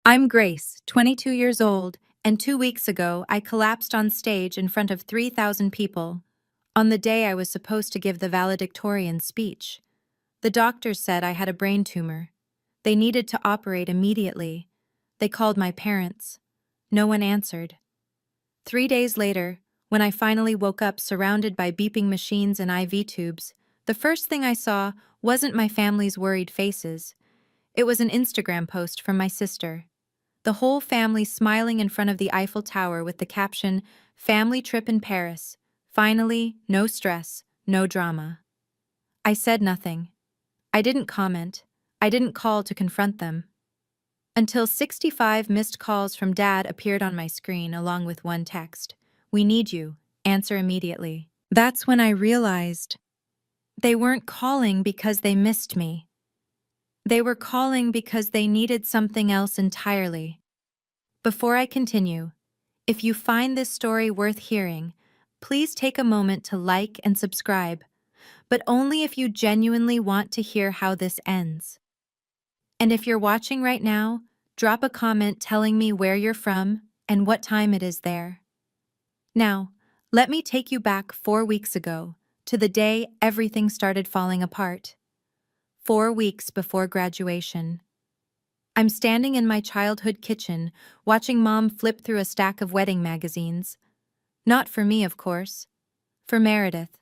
I'm Grace, 22 years old, and 2 weeks ago I collapsed on stage in front of 3,000 people on the day I was supposed to give the valedictorian speech. The doctors said I had a brain tumor. They needed to operate immediately. They called my parents. No one answered. 3 days later, when I finally woke up surrounded by beeping machines and IV tubes, the first thing I saw wasn't my family's worried faces. It was an Instagram post from my sister. The whole family smiling in front of the Eiffel Tower with the caption, "Family trip in Paris. Finally, no stress, no drama." I said nothing. I didn't comment. I didn't call to confront them. Until 65 missed calls from Dad appeared on my screen along with one text. "We need you. Answer immediately." That's when I realized they weren't calling because they missed me. They were calling because they needed something else entirely. Before I continue, if you find this story worth hearing, please take a moment to like and subscribe, but only if you genuinely want to hear how this ends. And if you're watching right now, drop a comment telling me where you're from and what time it is there. Now, let me take you back 4 weeks ago, to the day everything started falling apart. 4 weeks before graduation. I'm standing in my childhood kitchen, watching Mom flip through a stack of wedding magazines. Not for me, of course. For Meredith.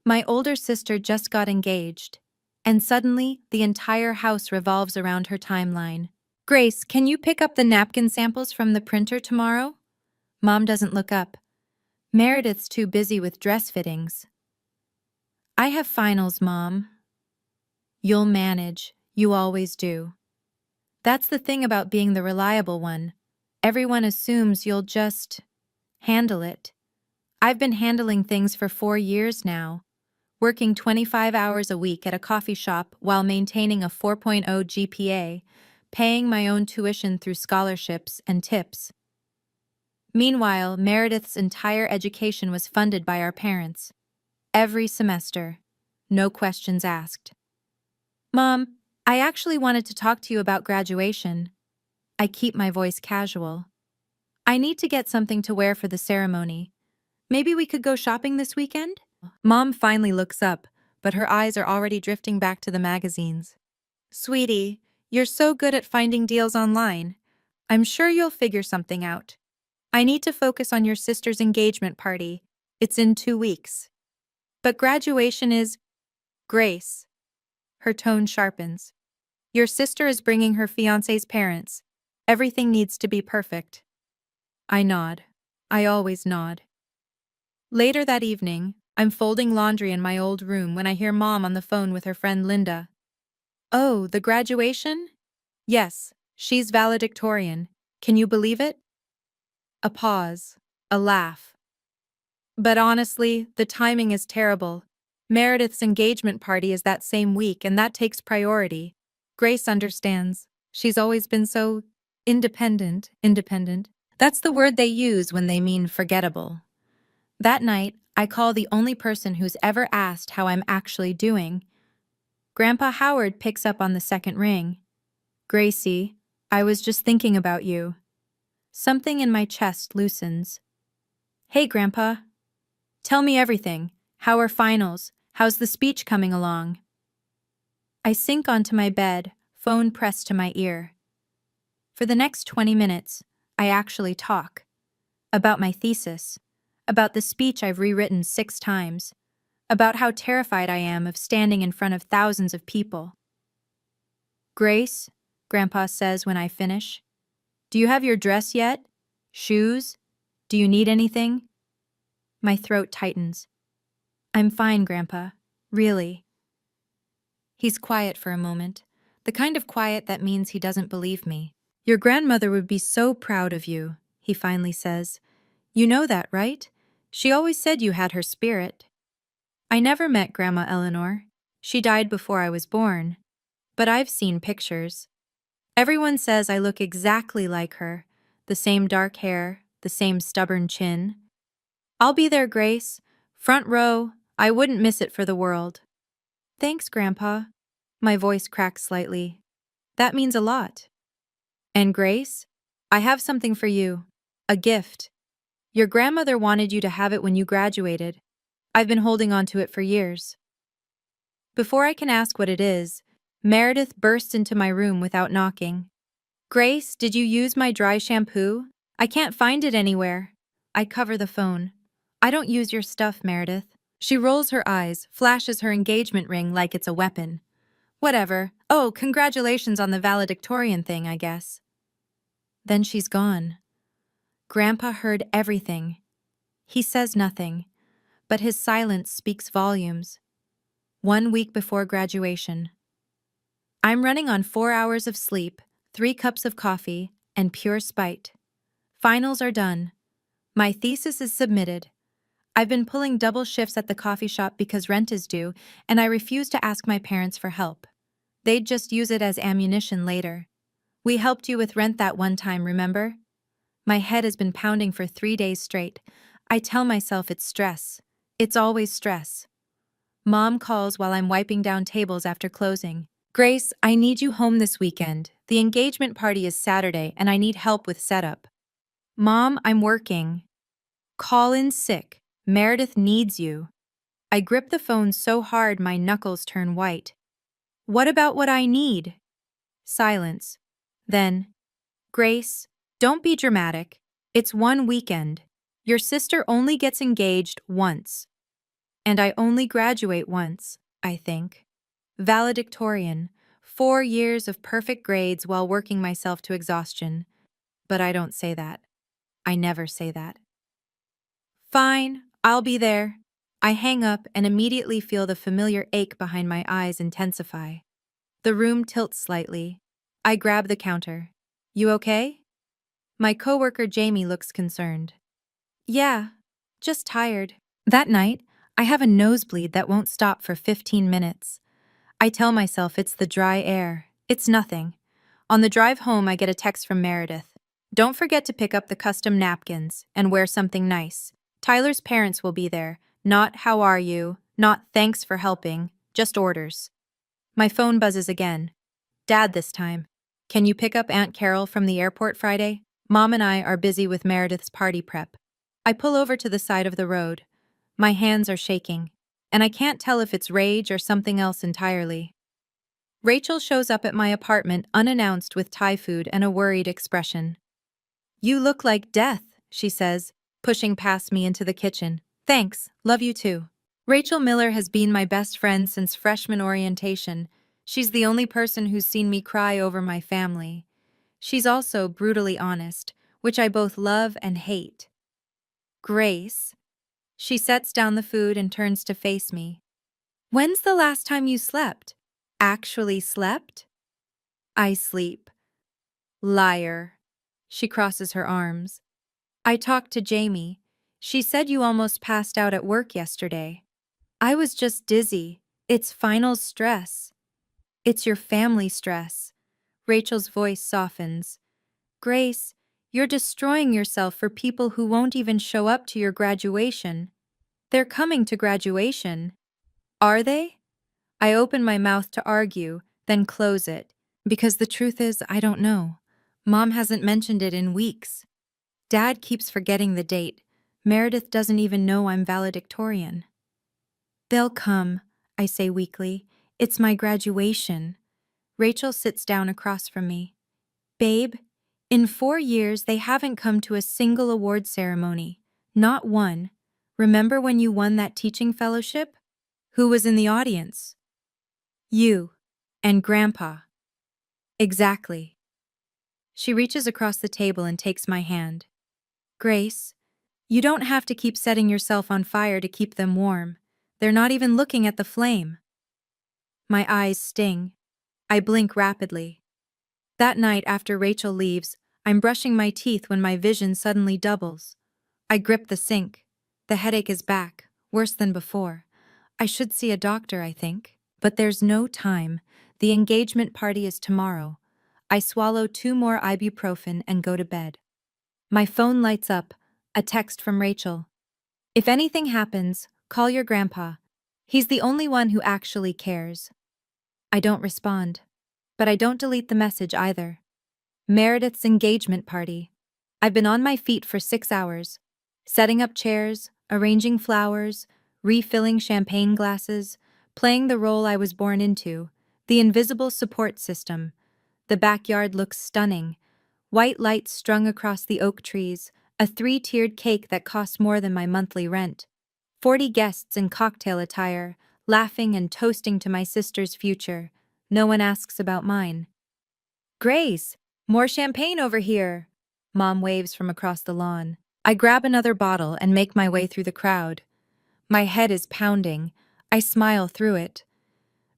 My older sister just got engaged, and suddenly the entire house revolves around her timeline. "Grace, can you pick up the napkin samples from the printer tomorrow?" Mom doesn't look up. Meredith's too busy with dress fittings. "I have finals, Mom." "You'll manage. You always do." That's the thing about being the reliable one. Everyone assumes you'll just handle it. I've been handling things for 4 years now, working 25 hours a week at a coffee shop while maintaining a 4.0 GPA, paying my own tuition through scholarships and tips. Meanwhile, Meredith's entire education was funded by our parents. Every semester. No questions asked. "Mom, I actually wanted to talk to you about graduation." I keep my voice casual. "I need to get something to wear for the ceremony. Maybe we could go shopping this weekend?" Mom finally looks up, but her eyes are already drifting back to the magazines. "Sweetie, you're so good at finding deals online. I'm sure you'll figure something out. I need to focus on your sister's engagement party. It's in 2 weeks. But graduation is..." "Grace." Her tone sharpens. "Your sister is bringing her fiancé's parents. Everything needs to be perfect." I nod. I always nod. Later that evening, I'm folding laundry in my old room when I hear Mom on the phone with her friend Linda. "Oh, the graduation?" "Yes, she's valedictorian. Can you believe it?" A pause. A laugh. "But honestly, the timing is terrible. Meredith's engagement party is that same week, and that takes priority. Grace understands. She's always been so independent. Independent. That's the word they use when they mean forgettable." That night, I call the only person who's ever asked how I'm actually doing. Grandpa Howard picks up on the second ring. "Gracie, I was just thinking about you." Something in my chest loosens. "Hey, Grandpa. Tell me everything. How are finals? How's the speech coming along?" I sink onto my bed, phone pressed to my ear. For the next 20 minutes, I actually talk. About my thesis. About the speech I've rewritten 6 times. About how terrified I am of standing in front of thousands of people. "Grace," Grandpa says when I finish, "do you have your dress yet? Shoes? Do you need anything?" My throat tightens. "I'm fine, Grandpa. Really." He's quiet for a moment, the kind of quiet that means he doesn't believe me. "Your grandmother would be so proud of you," he finally says. "You know that, right? She always said you had her spirit." I never met Grandma Eleanor. She died before I was born. But I've seen pictures. Everyone says I look exactly like her. The same dark hair, the same stubborn chin. "I'll be there, Grace. Front row. I wouldn't miss it for the world." "Thanks, Grandpa." My voice cracks slightly. "That means a lot." And Grace, I have something for you. A gift. Your grandmother wanted you to have it when you graduated. I've been holding on to it for years. Before I can ask what it is, Meredith burst into my room without knocking. Grace, did you use my dry shampoo? I can't find it anywhere. I cover the phone. I don't use your stuff, Meredith. She rolls her eyes, flashes her engagement ring like it's a weapon. Whatever. Oh, congratulations on the valedictorian thing, I guess. Then she's gone. Grandpa heard everything. He says nothing, but his silence speaks volumes. 1 week before graduation. I'm running on 4 hours of sleep, 3 cups of coffee, and pure spite. Finals are done. My thesis is submitted. I've been pulling double shifts at the coffee shop because rent is due, and I refuse to ask my parents for help. They'd just use it as ammunition later. We helped you with rent that one time, remember? My head has been pounding for 3 days straight. I tell myself it's stress. It's always stress. Mom calls while I'm wiping down tables after closing. Grace, I need you home this weekend. The engagement party is Saturday and I need help with setup. Mom, I'm working. Call in sick. Meredith needs you. I grip the phone so hard my knuckles turn white. What about what I need? Silence. Then, Grace, don't be dramatic. It's one weekend. Your sister only gets engaged once. And I only graduate once, I think. Valedictorian, 4 years of perfect grades while working myself to exhaustion. But I don't say that. I never say that. Fine, I'll be there. I hang up and immediately feel the familiar ache behind my eyes intensify. The room tilts slightly. I grab the counter. You okay? My coworker Jamie looks concerned. Yeah, just tired. That night, I have a nosebleed that won't stop for 15 minutes. I tell myself it's the dry air. It's nothing. On the drive home, I get a text from Meredith. Don't forget to pick up the custom napkins and wear something nice. Tyler's parents will be there. Not how are you, not thanks for helping, just orders. My phone buzzes again. Dad this time. Can you pick up Aunt Carol from the airport Friday? Mom and I are busy with Meredith's party prep. I pull over to the side of the road. My hands are shaking, and I can't tell if it's rage or something else entirely. Rachel shows up at my apartment unannounced with Thai food and a worried expression. You look like death, she says, pushing past me into the kitchen. Thanks, love you too. Rachel Miller has been my best friend since freshman orientation. She's the only person who's seen me cry over my family. She's also brutally honest, which I both love and hate. Grace. She sets down the food and turns to face me. When's the last time you slept? Actually slept? I sleep. Liar. She crosses her arms. I talked to Jamie. She said you almost passed out at work yesterday. I was just dizzy. It's finals stress. It's your family stress. Rachel's voice softens. Grace, you're destroying yourself for people who won't even show up to your graduation. They're coming to graduation. Are they? I open my mouth to argue, then close it, because the truth is I don't know. Mom hasn't mentioned it in weeks. Dad keeps forgetting the date. Meredith doesn't even know I'm valedictorian. They'll come, I say weakly. It's my graduation. Rachel sits down across from me. Babe, in 4 years they haven't come to a single award ceremony. Not one. Remember when you won that teaching fellowship? Who was in the audience? You. And Grandpa. Exactly. She reaches across the table and takes my hand. Grace, you don't have to keep setting yourself on fire to keep them warm. They're not even looking at the flame. My eyes sting. I blink rapidly. That night after Rachel leaves, I'm brushing my teeth when my vision suddenly doubles. I grip the sink. The headache is back, worse than before. I should see a doctor, I think. But there's no time. The engagement party is tomorrow. I swallow 2 more ibuprofen and go to bed. My phone lights up, a text from Rachel. If anything happens, call your grandpa. He's the only one who actually cares. I don't respond. But I don't delete the message either. Meredith's engagement party. I've been on my feet for 6 hours, setting up chairs, arranging flowers, refilling champagne glasses, playing the role I was born into, the invisible support system. The backyard looks stunning. White lights strung across the oak trees, a three-tiered cake that costs more than my monthly rent. 40 guests in cocktail attire, laughing and toasting to my sister's future. No one asks about mine. Grace, more champagne over here. Mom waves from across the lawn. I grab another bottle and make my way through the crowd. My head is pounding. I smile through it.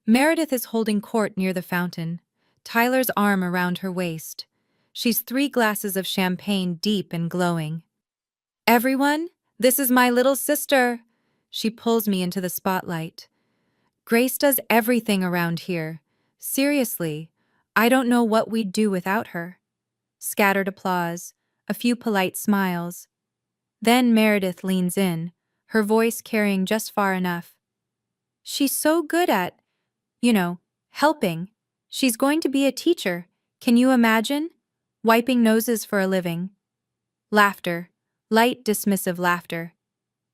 Meredith is holding court near the fountain, Tyler's arm around her waist. She's 3 glasses of champagne deep and glowing. Everyone, this is my little sister. She pulls me into the spotlight. Grace does everything around here. Seriously, I don't know what we'd do without her. Scattered applause, a few polite smiles. Then Meredith leans in, her voice carrying just far enough. She's so good at, helping. She's going to be a teacher. Can you imagine? Wiping noses for a living. Laughter. Light, dismissive laughter.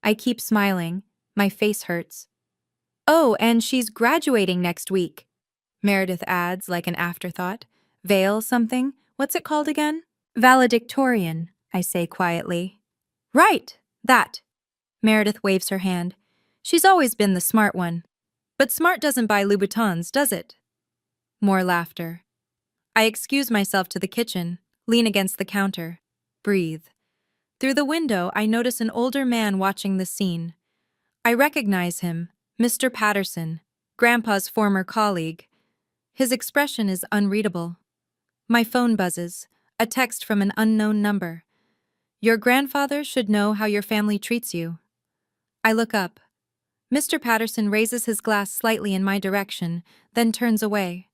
I keep smiling. My face hurts. Oh, and she's graduating next week. Meredith adds like an afterthought. Veil something? What's it called again? Valedictorian, I say quietly. Right, that. Meredith waves her hand. She's always been the smart one. But smart doesn't buy Louboutins, does it? More laughter. I excuse myself to the kitchen, lean against the counter, breathe. Through the window, I notice an older man watching the scene. I recognize him, Mr. Patterson, Grandpa's former colleague. His expression is unreadable. My phone buzzes, a text from an unknown number. Your grandfather should know how your family treats you. I look up. Mr. Patterson raises his glass slightly in my direction, then turns away.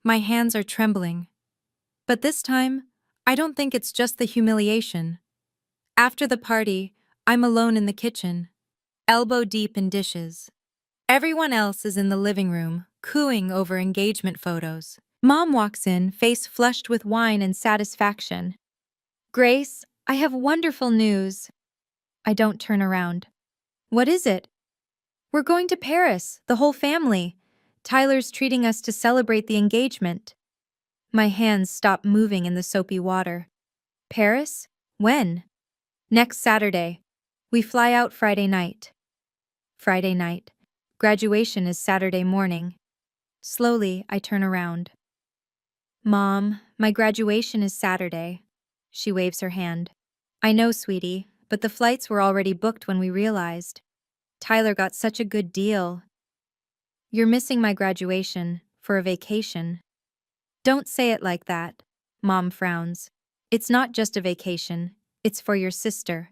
My hands are trembling. But this time, I don't think it's just the humiliation. After the party, I'm alone in the kitchen, elbow deep in dishes. Everyone else is in the living room, cooing over engagement photos. Mom walks in, face flushed with wine and satisfaction. Grace, I have wonderful news. I don't turn around. What is it? We're going to Paris, the whole family. Tyler's treating us to celebrate the engagement. My hands stop moving in the soapy water. Paris? When? Next Saturday. We fly out Friday night. Friday night. Graduation is Saturday morning. Slowly, I turn around. Mom, my graduation is Saturday. She waves her hand. I know, sweetie, but the flights were already booked when we realized. Tyler got such a good deal. You're missing my graduation for a vacation. Don't say it like that. Mom frowns. It's not just a vacation. It's for your sister.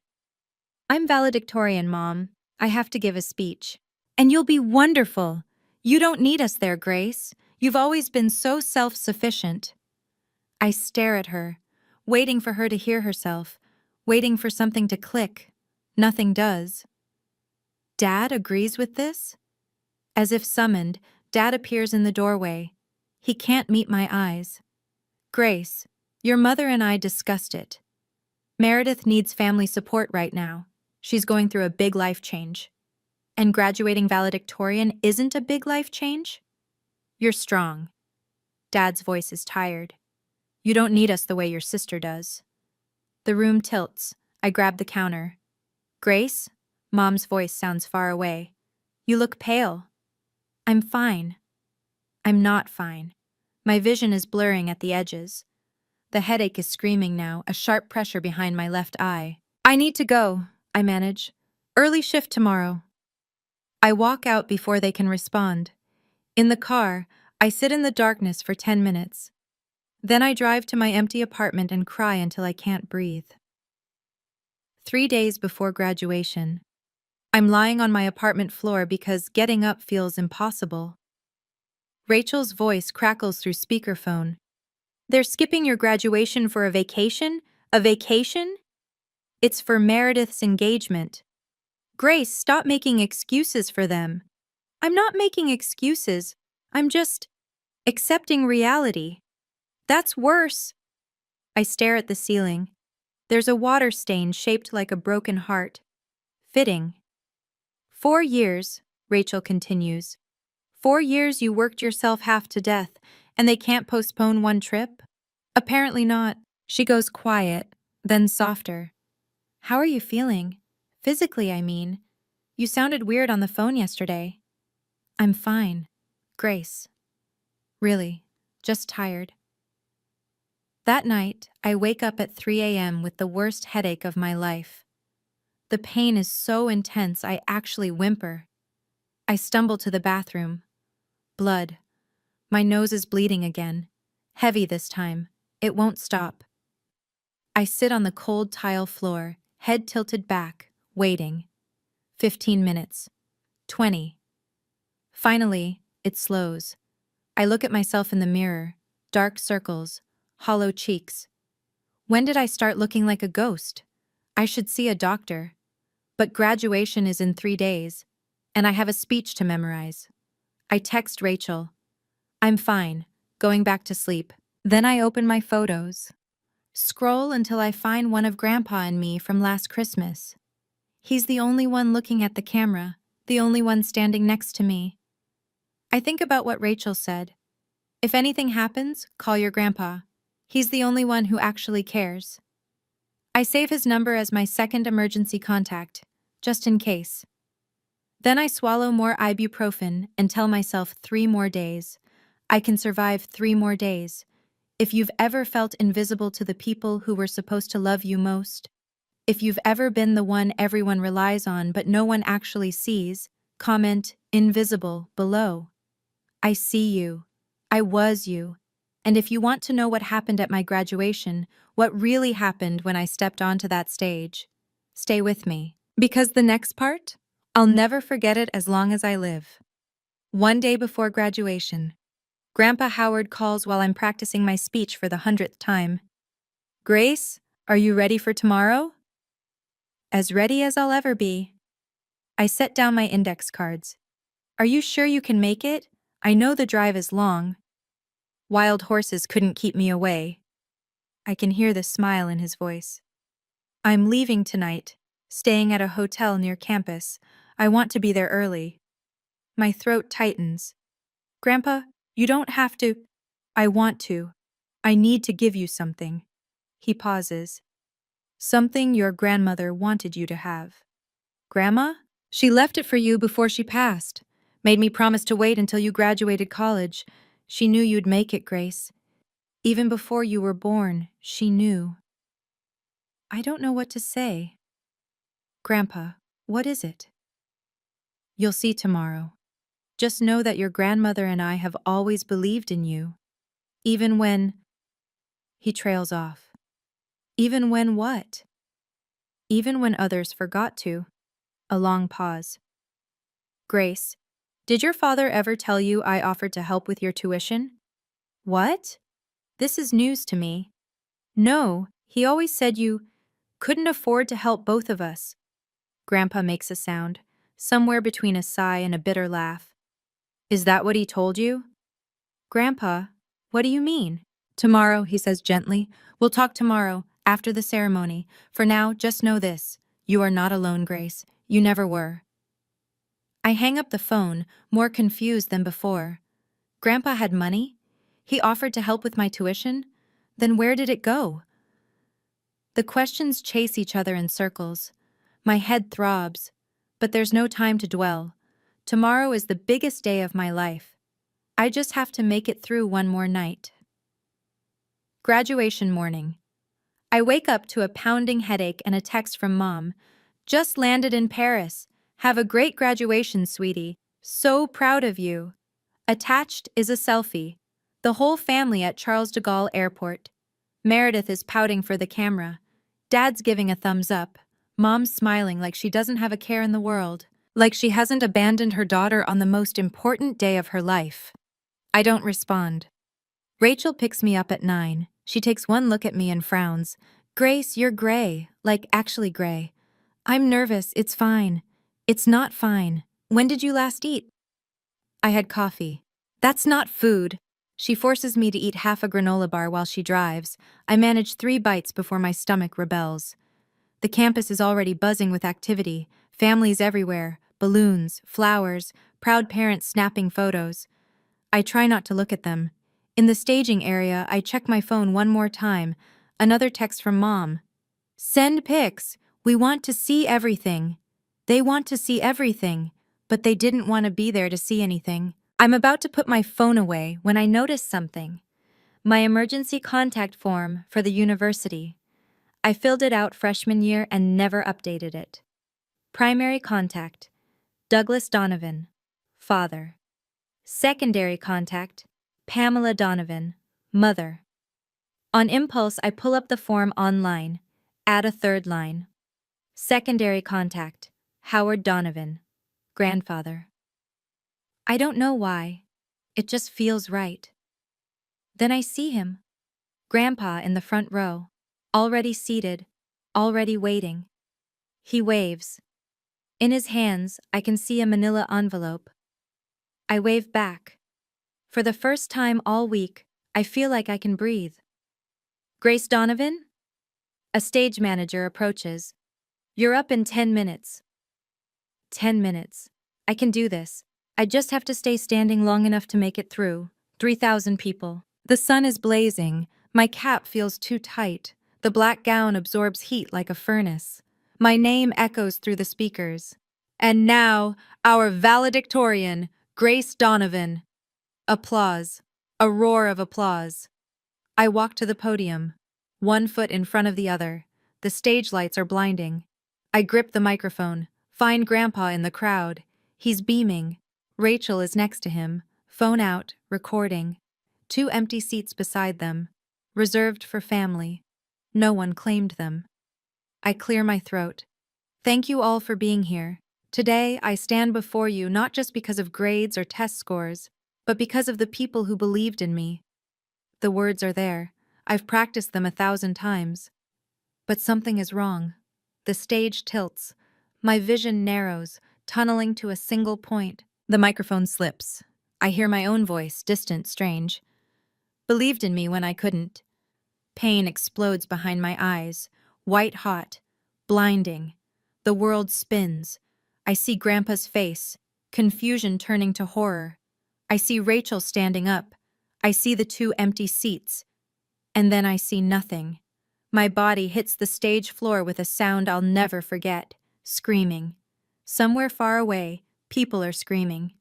I'm valedictorian, Mom. I have to give a speech. And you'll be wonderful. You don't need us there, Grace. You've always been so self-sufficient. I stare at her, waiting for her to hear herself, waiting for something to click. Nothing does. Dad agrees with this? As if summoned, Dad appears in the doorway. He can't meet my eyes. Grace, your mother and I discussed it. Meredith needs family support right now. She's going through a big life change. And graduating valedictorian isn't a big life change? You're strong. Dad's voice is tired. You don't need us the way your sister does. The room tilts. I grab the counter. Grace? Mom's voice sounds far away. You look pale. I'm fine. I'm not fine. My vision is blurring at the edges. The headache is screaming now, a sharp pressure behind my left eye. I need to go, I manage. Early shift tomorrow. I walk out before they can respond. In the car, I sit in the darkness for 10 minutes. Then I drive to my empty apartment and cry until I can't breathe. 3 days before graduation. I'm lying on my apartment floor because getting up feels impossible. Rachel's voice crackles through speakerphone. They're skipping your graduation for a vacation? A vacation? It's for Meredith's engagement. Grace, stop making excuses for them. I'm not making excuses. I'm just accepting reality. That's worse. I stare at the ceiling. There's a water stain shaped like a broken heart. Fitting. 4 years, Rachel continues. 4 years you worked yourself half to death, and they can't postpone one trip? Apparently not. She goes quiet, then softer. How are you feeling? Physically, I mean. You sounded weird on the phone yesterday. I'm fine. Grace. Really, just tired. That night, I wake up at 3 a.m. with the worst headache of my life. The pain is so intense I actually whimper. I stumble to the bathroom. Blood. My nose is bleeding again. Heavy this time. It won't stop. I sit on the cold tile floor, head tilted back, waiting. 15 minutes. 20. Finally, it slows. I look at myself in the mirror. Dark circles. Hollow cheeks. When did I start looking like a ghost? I should see a doctor. But graduation is in 3 days, and I have a speech to memorize. I text Rachel. I'm fine, going back to sleep. Then I open my photos. Scroll until I find one of Grandpa and me from last Christmas. He's the only one looking at the camera, the only one standing next to me. I think about what Rachel said. If anything happens, call your grandpa. He's the only one who actually cares. I save his number as my second emergency contact, just in case. Then I swallow more ibuprofen and tell myself 3 more days. I can survive 3 more days. If you've ever felt invisible to the people who were supposed to love you most, if you've ever been the one everyone relies on but no one actually sees, comment invisible below. I see you. I was you. And if you want to know what happened at my graduation, what really happened when I stepped onto that stage, stay with me. Because the next part, I'll never forget it as long as I live. One day before graduation, Grandpa Howard calls while I'm practicing my speech for the 100th time. Grace, are you ready for tomorrow? As ready as I'll ever be. I set down my index cards. Are you sure you can make it? I know the drive is long. Wild horses couldn't keep me away. I can hear the smile in his voice. I'm leaving tonight, staying at a hotel near campus. I want to be there early. My throat tightens. Grandpa, you don't have to. I want to. I need to give you something. He pauses. Something your grandmother wanted you to have. Grandma? She left it for you before she passed. Made me promise to wait until you graduated college. She knew you'd make it, Grace. Even before you were born, she knew. I don't know what to say. Grandpa, what is it? You'll see tomorrow. Just know that your grandmother and I have always believed in you. Even when... He trails off. Even when what? Even when others forgot to. A long pause. Grace, did your father ever tell you I offered to help with your tuition? What? This is news to me. No, he always said you couldn't afford to help both of us. Grandpa makes a sound, somewhere between a sigh and a bitter laugh. Is that what he told you? Grandpa, what do you mean? Tomorrow, he says gently. We'll talk tomorrow, after the ceremony. For now, just know this. You are not alone, Grace. You never were. I hang up the phone, more confused than before. Grandpa had money? He offered to help with my tuition? Then where did it go? The questions chase each other in circles. My head throbs. But there's no time to dwell. Tomorrow is the biggest day of my life. I just have to make it through one more night. Graduation morning. I wake up to a pounding headache and a text from Mom. Just landed in Paris. Have a great graduation, sweetie. So proud of you. Attached is a selfie. The whole family at Charles de Gaulle Airport. Meredith is pouting for the camera. Dad's giving a thumbs up. Mom's smiling like she doesn't have a care in the world. Like she hasn't abandoned her daughter on the most important day of her life. I don't respond. Rachel picks me up at 9. She takes one look at me and frowns. Grace, you're gray. Like actually gray. I'm nervous. It's fine. It's not fine. When did you last eat? I had coffee. That's not food. She forces me to eat half a granola bar while she drives. I manage 3 bites before my stomach rebels. The campus is already buzzing with activity, families everywhere, balloons, flowers, proud parents snapping photos. I try not to look at them. In the staging area, I check my phone one more time. Another text from Mom. Send pics. We want to see everything. They want to see everything, but they didn't want to be there to see anything. I'm about to put my phone away when I notice something. My emergency contact form for the university. I filled it out freshman year and never updated it. Primary contact, Douglas Donovan, father. Secondary contact, Pamela Donovan, mother. On impulse, I pull up the form online, add a third line. Secondary contact, Howard Donovan, grandfather. I don't know why. It just feels right. Then I see him. Grandpa in the front row, already seated, already waiting. He waves. In his hands, I can see a manila envelope. I wave back. For the first time all week, I feel like I can breathe. Grace Donovan? A stage manager approaches. You're up in 10 minutes. 10 minutes. I can do this. I just have to stay standing long enough to make it through. 3,000 people. The sun is blazing. My cap feels too tight. The black gown absorbs heat like a furnace. My name echoes through the speakers. And now, our valedictorian, Grace Donovan. Applause. A roar of applause. I walk to the podium, one foot in front of the other. The stage lights are blinding. I grip the microphone, find Grandpa in the crowd. He's beaming. Rachel is next to him, phone out, recording. 2 empty seats beside them, reserved for family. No one claimed them. I clear my throat. Thank you all for being here. Today, I stand before you not just because of grades or test scores, but because of the people who believed in me. The words are there. I've practiced them 1,000 times. But something is wrong. The stage tilts. My vision narrows, tunneling to a single point. The microphone slips. I hear my own voice, distant, strange. Believed in me when I couldn't. Pain explodes behind my eyes, white hot, blinding. The world spins. I see Grandpa's face, confusion turning to horror. I see Rachel standing up. I see the 2 empty seats. And then I see nothing. My body hits the stage floor with a sound I'll never forget, screaming. Somewhere far away, people are screaming.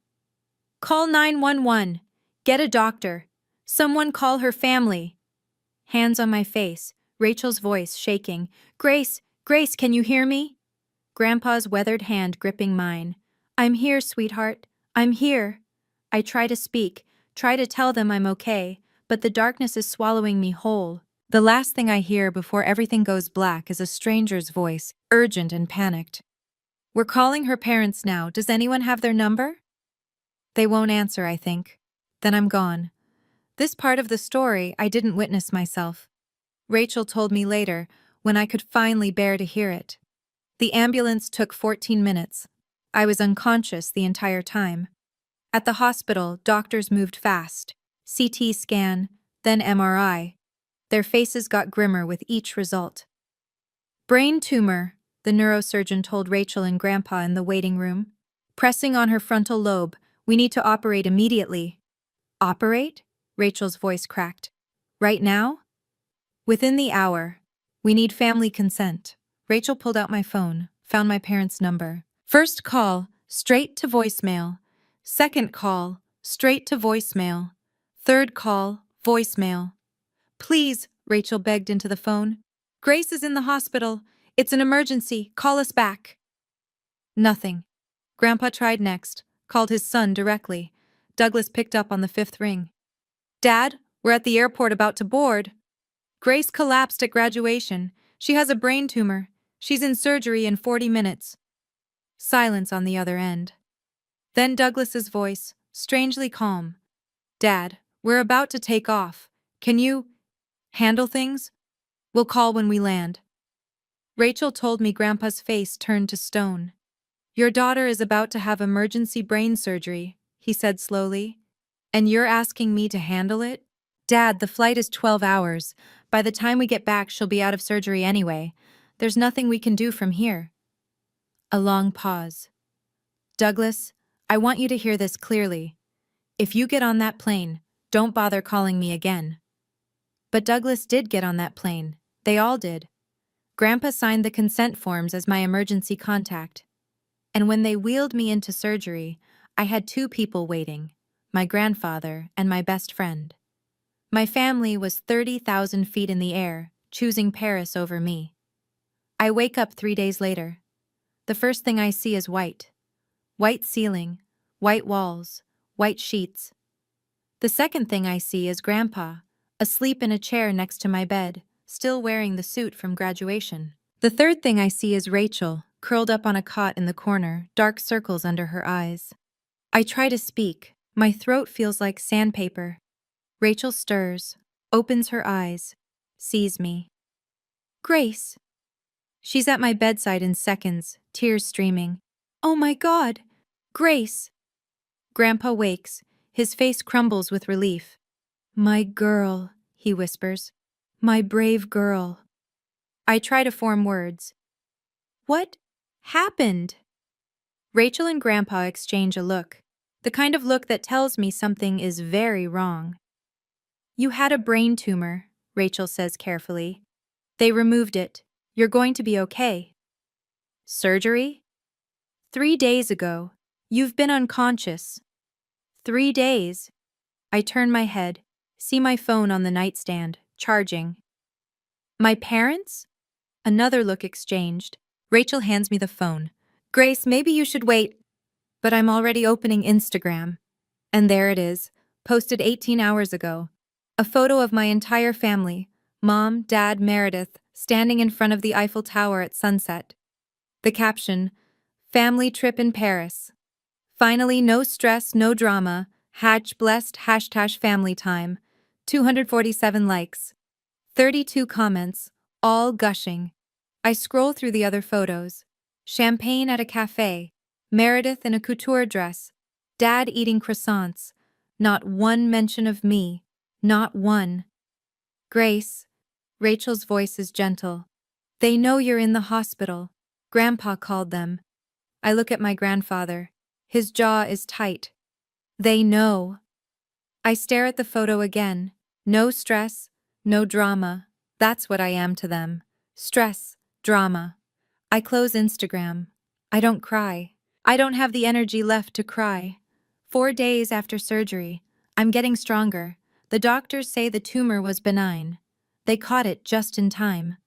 Call 911. Get a doctor. Someone call her family. Hands on my face, Rachel's voice shaking. Grace, Grace, can you hear me? Grandpa's weathered hand gripping mine. I'm here, sweetheart. I'm here. I try to speak, try to tell them I'm okay, but the darkness is swallowing me whole. The last thing I hear before everything goes black is a stranger's voice, urgent and panicked. We're calling her parents now. Does anyone have their number? They won't answer, I think. Then I'm gone. This part of the story I didn't witness myself. Rachel told me later, when I could finally bear to hear it. The ambulance took 14 minutes. I was unconscious the entire time. At the hospital, doctors moved fast. CT scan, then MRI. Their faces got grimmer with each result. Brain tumor, the neurosurgeon told Rachel and Grandpa in the waiting room. Pressing on her frontal lobe, we need to operate immediately. Operate? Rachel's voice cracked. Right now? Within the hour. We need family consent. Rachel pulled out my phone, found my parents' number. First call, straight to voicemail. Second call, straight to voicemail. Third call, voicemail. Please, Rachel begged into the phone. Grace is in the hospital. It's an emergency. Call us back. Nothing. Grandpa tried next, called his son directly. Douglas picked up on the 5th ring. Dad, we're at the airport about to board. Grace collapsed at graduation. She has a brain tumor. She's in surgery in 40 minutes. Silence on the other end. Then Douglas's voice, strangely calm. Dad, we're about to take off. Can you handle things? We'll call when we land. Rachel told me Grandpa's face turned to stone. Your daughter is about to have emergency brain surgery, he said slowly. And you're asking me to handle it? Dad, the flight is 12 hours. By the time we get back, she'll be out of surgery anyway. There's nothing we can do from here. A long pause. Douglas, I want you to hear this clearly. If you get on that plane, don't bother calling me again. But Douglas did get on that plane. They all did. Grandpa signed the consent forms as my emergency contact. And when they wheeled me into surgery, I had two people waiting, my grandfather and my best friend. My family was 30,000 feet in the air, choosing Paris over me. I wake up 3 days later. The first thing I see is white. White ceiling, white walls, white sheets. The second thing I see is Grandpa, asleep in a chair next to my bed, still wearing the suit from graduation. The third thing I see is Rachel, curled up on a cot in the corner, dark circles under her eyes. I try to speak. My throat feels like sandpaper. Rachel stirs, opens her eyes, sees me. Grace. She's at my bedside in seconds, tears streaming. Oh my God! Grace! Grandpa wakes, his face crumbles with relief. My girl, he whispers. My brave girl. I try to form words. What happened? Rachel and Grandpa exchange a look, the kind of look that tells me something is very wrong. You had a brain tumor, Rachel says carefully. They removed it. You're going to be okay. Surgery? 3 days ago. You've been unconscious. 3 days. I turn my head, see my phone on the nightstand, charging. My parents? Another look exchanged. Rachel hands me the phone. Grace, maybe you should wait. But I'm already opening Instagram. And there it is, posted 18 hours ago. A photo of my entire family, Mom, Dad, Meredith, standing in front of the Eiffel Tower at sunset. The caption, family trip in Paris. Finally, no stress, no drama, blessed #family time. 247 likes. 32 comments, all gushing. I scroll through the other photos. Champagne at a cafe, Meredith in a couture dress, Dad eating croissants. Not one mention of me, not one. Grace, Rachel's voice is gentle. They know you're in the hospital. Grandpa called them. I look at my grandfather. His jaw is tight. They know. I stare at the photo again. No stress, no drama. That's what I am to them. Stress, drama. I close Instagram. I don't cry. I don't have the energy left to cry. 4 days after surgery, I'm getting stronger. The doctors say the tumor was benign. They caught it just in time.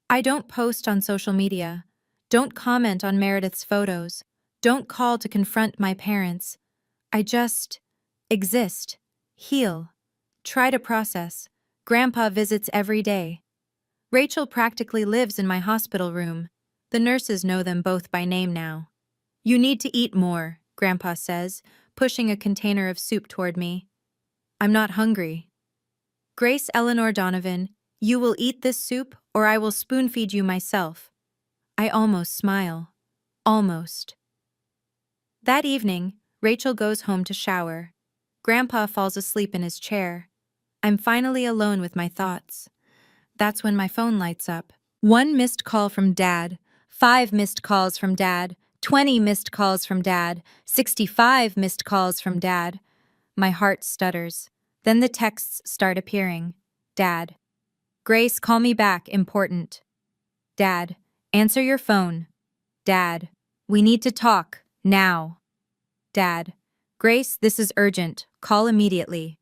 I don't post on social media. Don't comment on Meredith's photos. Don't call to confront my parents. I just exist, heal, try to process. Grandpa visits every day. Rachel practically lives in my hospital room. The nurses know them both by name now. You need to eat more, Grandpa says, pushing a container of soup toward me. I'm not hungry. Grace Eleanor Donovan, you will eat this soup or I will spoon-feed you myself. I almost smile. Almost. That evening, Rachel goes home to shower. Grandpa falls asleep in his chair. I'm finally alone with my thoughts. That's when my phone lights up. 1 missed call from Dad, 5 missed calls from Dad, 20 missed calls from Dad, 65 missed calls from Dad. My heart stutters. Then the texts start appearing. Dad. Grace, call me back, important. Dad. Answer your phone. Dad. We need to talk, now. Dad. Grace, this is urgent. Call immediately.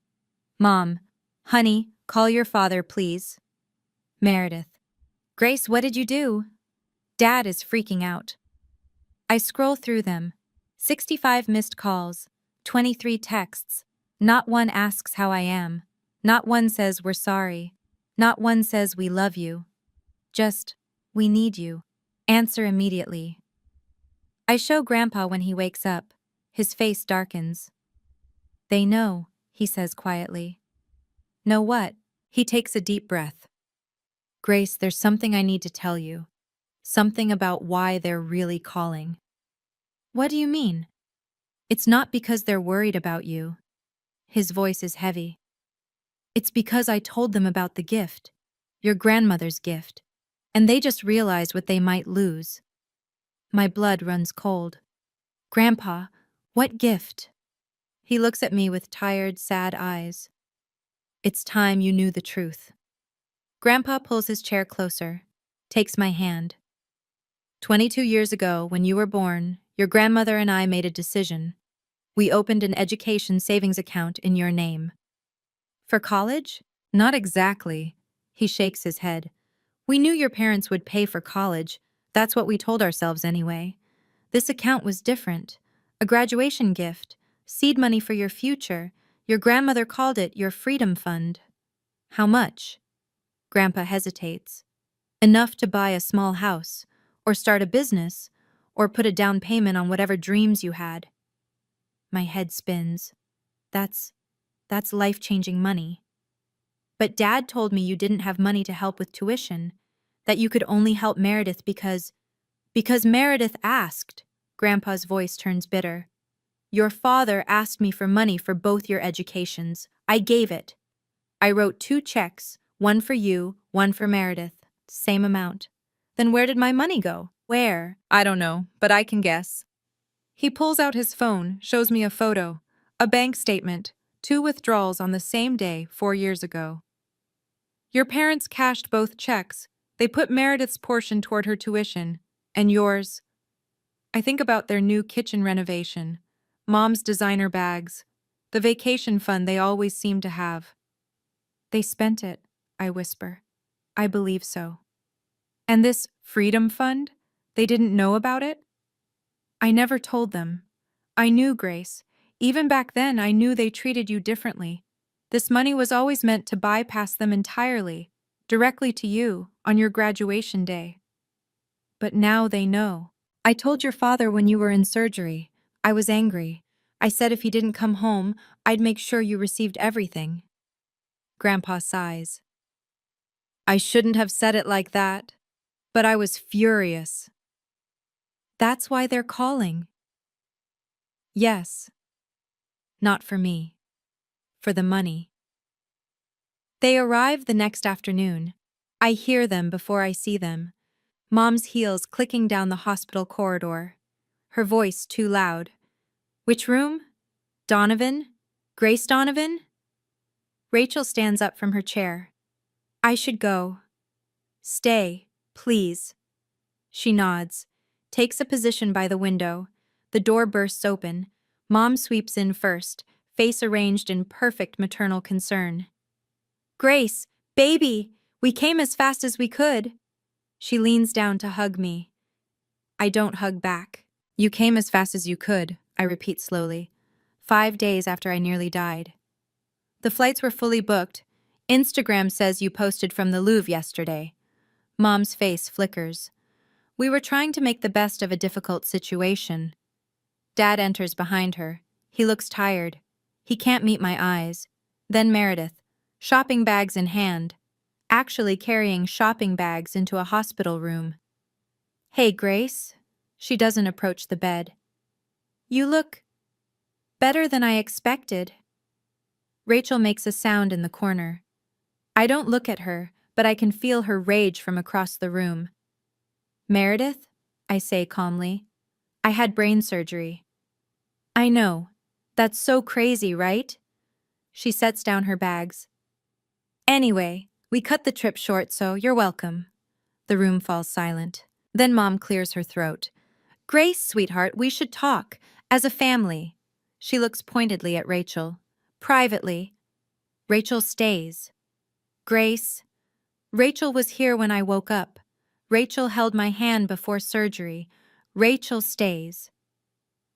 Mom. Honey, call your father, please. Meredith. Grace, what did you do? Dad is freaking out. I scroll through them. 65 missed calls, 23 texts. Not one asks how I am. Not one says we're sorry. Not one says we love you. Just, we need you. Answer immediately. I show Grandpa when he wakes up. His face darkens. They know, he says quietly. Know what? He takes a deep breath. Grace, there's something I need to tell you. Something about why they're really calling. What do you mean? It's not because they're worried about you. His voice is heavy. It's because I told them about the gift, your grandmother's gift, and they just realized what they might lose. My blood runs cold. Grandpa, what gift? He looks at me with tired, sad eyes. It's time you knew the truth. Grandpa pulls his chair closer, takes my hand. 22 years ago, when you were born, your grandmother and I made a decision. We opened an education savings account in your name. For college? Not exactly. He shakes his head. We knew your parents would pay for college. That's what we told ourselves anyway. This account was different. A graduation gift, seed money for your future. Your grandmother called it your freedom fund. How much? Grandpa hesitates. Enough to buy a small house, or start a business, or put a down payment on whatever dreams you had. My head spins. That's life-changing money. But Dad told me you didn't have money to help with tuition, that you could only help Meredith because Meredith asked. Grandpa's voice turns bitter. Your father asked me for money for both your educations. I gave it. I wrote 2 checks, one for you, one for Meredith. Same amount. Then where did my money go? Where? I don't know, but I can guess. He pulls out his phone, shows me a photo, a bank statement, 2 withdrawals on the same day 4 years ago. Your parents cashed both checks. They put Meredith's portion toward her tuition, and yours. I think about their new kitchen renovation, Mom's designer bags, the vacation fund they always seem to have. They spent it, I whisper. I believe so. And this freedom fund? They didn't know about it? I never told them. I knew, Grace. Even back then, I knew they treated you differently. This money was always meant to bypass them entirely, directly to you, on your graduation day. But now they know. I told your father when you were in surgery. I was angry. I said if he didn't come home, I'd make sure you received everything. Grandpa sighs. I shouldn't have said it like that, but I was furious. That's why they're calling. Yes. Not for me. For the money. They arrive the next afternoon. I hear them before I see them. Mom's heels clicking down the hospital corridor. Her voice too loud. Which room? Donovan? Grace Donovan? Rachel stands up from her chair. I should go. Stay, please. She nods, takes a position by the window. The door bursts open. Mom sweeps in first, face arranged in perfect maternal concern. Grace, baby, we came as fast as we could. She leans down to hug me. I don't hug back. You came as fast as you could, I repeat slowly. 5 days after I nearly died. The flights were fully booked. Instagram says you posted from the Louvre yesterday. Mom's face flickers. We were trying to make the best of a difficult situation. Dad enters behind her. He looks tired. He can't meet my eyes. Then Meredith, shopping bags in hand, actually carrying shopping bags into a hospital room. Hey, Grace. She doesn't approach the bed. You look better than I expected. Rachel makes a sound in the corner. I don't look at her, but I can feel her rage from across the room. Meredith, I say calmly, I had brain surgery. I know. That's so crazy, right? She sets down her bags. Anyway, we cut the trip short, so you're welcome. The room falls silent. Then Mom clears her throat. Grace, sweetheart, we should talk. As a family. She looks pointedly at Rachel. Privately. Rachel stays. Grace. Rachel was here when I woke up. Rachel held my hand before surgery. Rachel stays.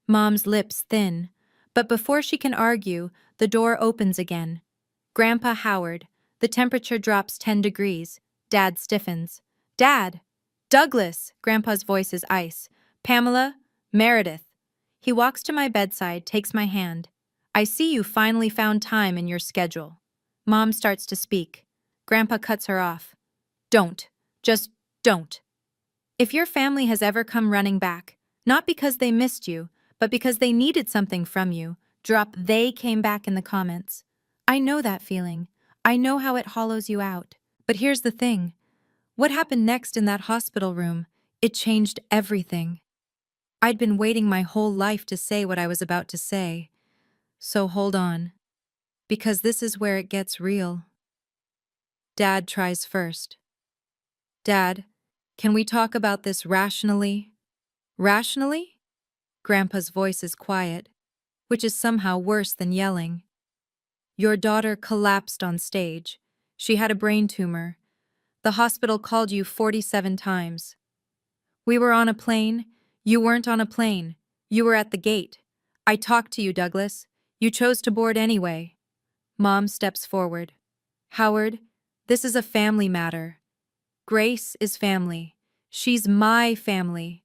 Mom's lips thin. But before she can argue, the door opens again. Grandpa Howard. The temperature drops 10 degrees. Dad stiffens. Dad! Douglas! Grandpa's voice is ice. Pamela? Meredith. He walks to my bedside, takes my hand. I see you finally found time in your schedule. Mom starts to speak. Grandpa cuts her off. Don't. Just don't. If your family has ever come running back, not because they missed you, but because they needed something from you, Drop "they" came back in the comments. I know that feeling. I know how it hollows you out. But here's the thing. What happened next in that hospital room? It changed everything. I'd been waiting my whole life to say what I was about to say. So hold on. Because this is where it gets real. Dad tries first. Dad, can we talk about this rationally? Rationally? Grandpa's voice is quiet, which is somehow worse than yelling. Your daughter collapsed on stage. She had a brain tumor. The hospital called you 47 times. We were on a plane. You weren't on a plane. You were at the gate. I talked to you, Douglas. You chose to board anyway. Mom steps forward. Howard, this is a family matter. Grace is family. She's my family.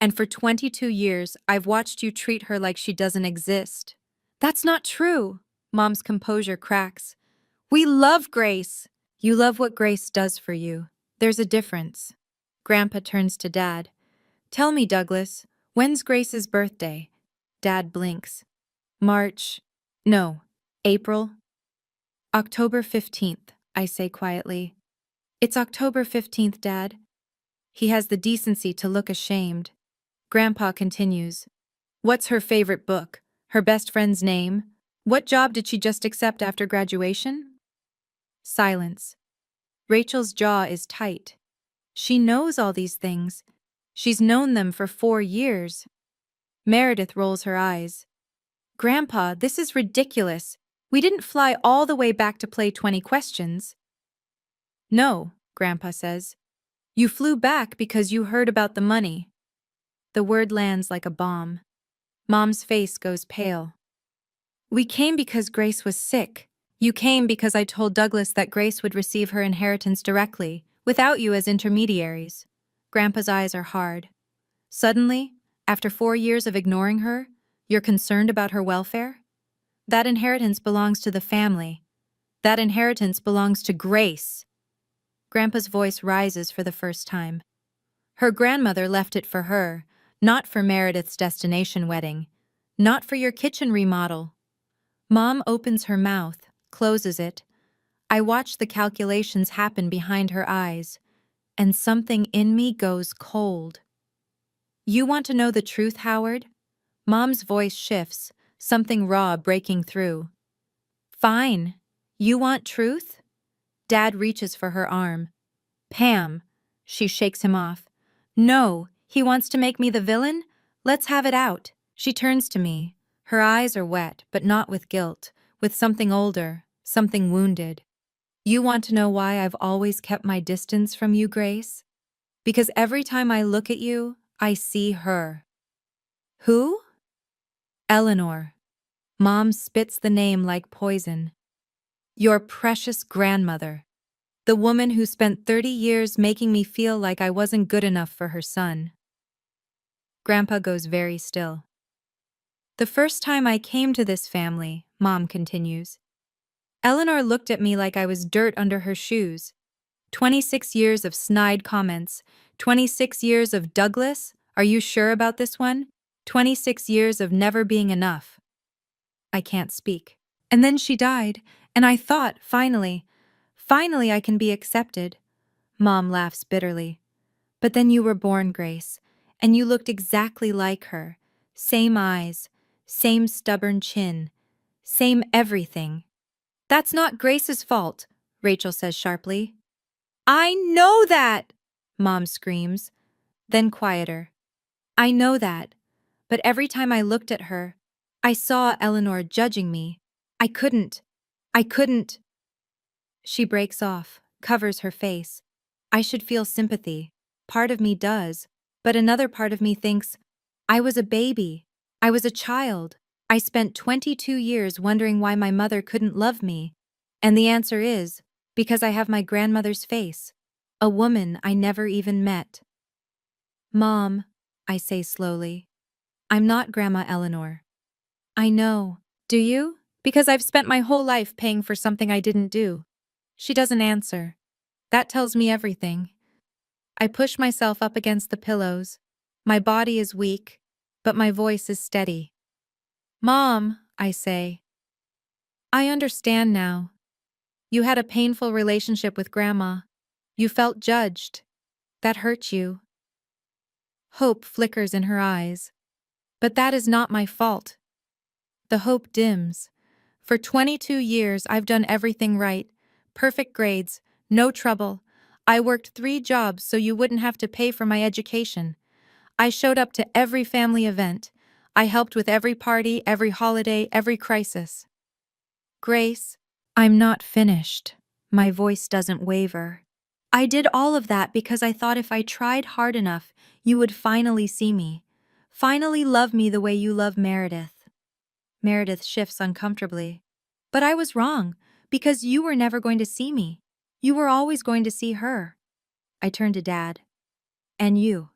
And for 22 years, I've watched you treat her like she doesn't exist. That's not true. Mom's composure cracks. We love Grace. You love what Grace does for you. There's a difference. Grandpa turns to Dad. Tell me, Douglas, when's Grace's birthday? Dad blinks. March. No. April. October 15th, I say quietly. It's October 15th, Dad. He has the decency to look ashamed. Grandpa continues. What's her favorite book? Her best friend's name? What job did she just accept after graduation? Silence. Rachel's jaw is tight. She knows all these things. She's known them for 4 years. Meredith rolls her eyes. Grandpa, this is ridiculous. We didn't fly all the way back to play 20 questions. No, Grandpa says. You flew back because you heard about the money. The word lands like a bomb. Mom's face goes pale. We came because Grace was sick. You came because I told Douglas that Grace would receive her inheritance directly, without you as intermediaries. Grandpa's eyes are hard. Suddenly, after 4 years of ignoring her, you're concerned about her welfare? That inheritance belongs to the family. That inheritance belongs to Grace. Grandpa's voice rises for the first time. Her grandmother left it for her, not for Meredith's destination wedding, not for your kitchen remodel. Mom opens her mouth, closes it. I watch the calculations happen behind her eyes, and something in me goes cold. You want to know the truth, Howard? Mom's voice shifts, something raw breaking through. Fine. You want truth? Dad reaches for her arm. Pam. She shakes him off. No, he wants to make me the villain? Let's have it out. She turns to me. Her eyes are wet, but not with guilt, with something older, something wounded. You want to know why I've always kept my distance from you, Grace? Because every time I look at you, I see her. Who? Eleanor. Mom spits the name like poison. Your precious grandmother. The woman who spent 30 years making me feel like I wasn't good enough for her son. Grandpa goes very still. The first time I came to this family, Mom continues, Eleanor looked at me like I was dirt under her shoes. 26 years of snide comments. 26 years of Douglas, are you sure about this one? 26 years of never being enough. I can't speak. And then she died, and I thought, finally I can be accepted. Mom laughs bitterly. But then you were born, Grace, and you looked exactly like her. Same eyes, same stubborn chin, same everything. That's not Grace's fault, Rachel says sharply. I know that, Mom screams, then quieter. I know that, but every time I looked at her, I saw Eleanor judging me. I couldn't. She breaks off, covers her face. I should feel sympathy. Part of me does, but another part of me thinks, I was a baby. I was a child. I spent 22 years wondering why my mother couldn't love me. And the answer is, because I have my grandmother's face. A woman I never even met. Mom, I say slowly, I'm not Grandma Eleanor. I know. Do you? Because I've spent my whole life paying for something I didn't do. She doesn't answer. That tells me everything. I push myself up against the pillows. My body is weak, but my voice is steady. Mom, I say. I understand now. You had a painful relationship with Grandma. You felt judged. That hurt you. Hope flickers in her eyes. But that is not my fault. The hope dims. For 22 years, I've done everything right. Perfect grades, no trouble. I worked 3 jobs so you wouldn't have to pay for my education. I showed up to every family event. I helped with every party, every holiday, every crisis. Grace, I'm not finished. My voice doesn't waver. I did all of that because I thought if I tried hard enough, you would finally see me. Finally love me the way you love Meredith. Meredith shifts uncomfortably. But I was wrong, because you were never going to see me. You were always going to see her. I turn to Dad. And you.